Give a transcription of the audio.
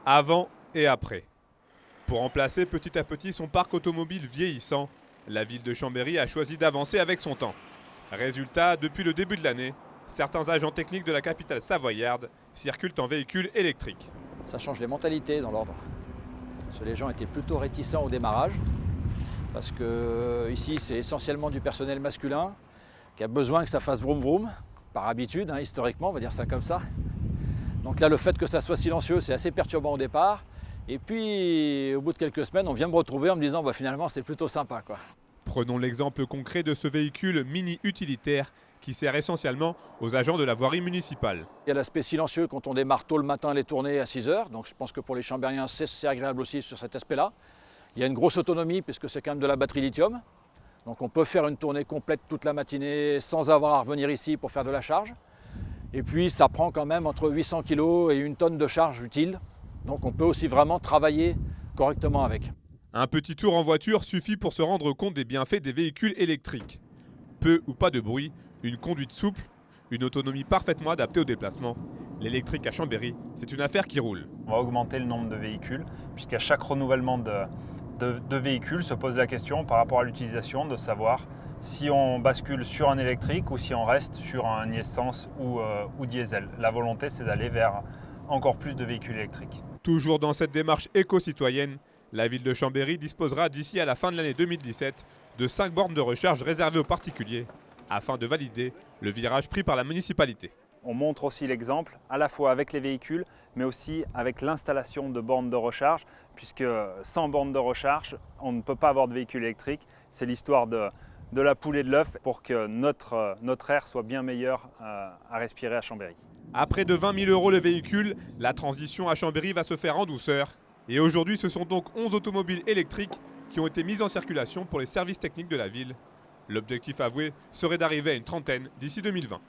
Avant et après. Pour remplacer petit à petit son parc automobile vieillissant, la ville de Chambéry a choisi d'avancer avec son temps. Résultat, depuis le début de l'année, certains agents techniques de la capitale savoyarde circulent en véhicules électriques. Ça change les mentalités dans l'ordre. Parce que les gens étaient plutôt réticents au démarrage, parce que ici c'est essentiellement du personnel masculin qui a besoin que ça fasse vroom vroom, par habitude, historiquement, on va dire ça comme ça. Donc là, le fait que ça soit silencieux, c'est assez perturbant au départ. Et puis, au bout de quelques semaines, on vient me retrouver en me disant finalement, c'est plutôt sympa, quoi. Prenons l'exemple concret de ce véhicule mini-utilitaire qui sert essentiellement aux agents de la voirie municipale. Il y a l'aspect silencieux quand on démarre tôt le matin les tournées à 6 h. Donc je pense que pour les Chambériens, c'est agréable aussi sur cet aspect-là. Il y a une grosse autonomie puisque c'est quand même de la batterie lithium. Donc on peut faire une tournée complète toute la matinée sans avoir à revenir ici pour faire de la charge. Et puis ça prend quand même entre 800 kg et 1 tonne de charge utile. Donc on peut aussi vraiment travailler correctement avec. Un petit tour en voiture suffit pour se rendre compte des bienfaits des véhicules électriques. Peu ou pas de bruit, une conduite souple, une autonomie parfaitement adaptée au déplacement. L'électrique à Chambéry, c'est une affaire qui roule. On va augmenter le nombre de véhicules, puisqu'à chaque renouvellement de véhicules se pose la question par rapport à l'utilisation de savoir si on bascule sur un électrique ou si on reste sur un essence ou diesel. La volonté, c'est d'aller vers encore plus de véhicules électriques. Toujours dans cette démarche éco-citoyenne, la ville de Chambéry disposera d'ici à la fin de l'année 2017 de 5 bornes de recharge réservées aux particuliers afin de valider le virage pris par la municipalité. On montre aussi l'exemple à la fois avec les véhicules mais aussi avec l'installation de bornes de recharge puisque sans bornes de recharge, on ne peut pas avoir de véhicule électrique. C'est l'histoire de la poule et de l'œuf pour que notre air soit bien meilleur à respirer à Chambéry. À près de 20 000 € le véhicule, la transition à Chambéry va se faire en douceur. Et aujourd'hui, ce sont donc 11 automobiles électriques qui ont été mises en circulation pour les services techniques de la ville. L'objectif avoué serait d'arriver à une trentaine d'ici 2020.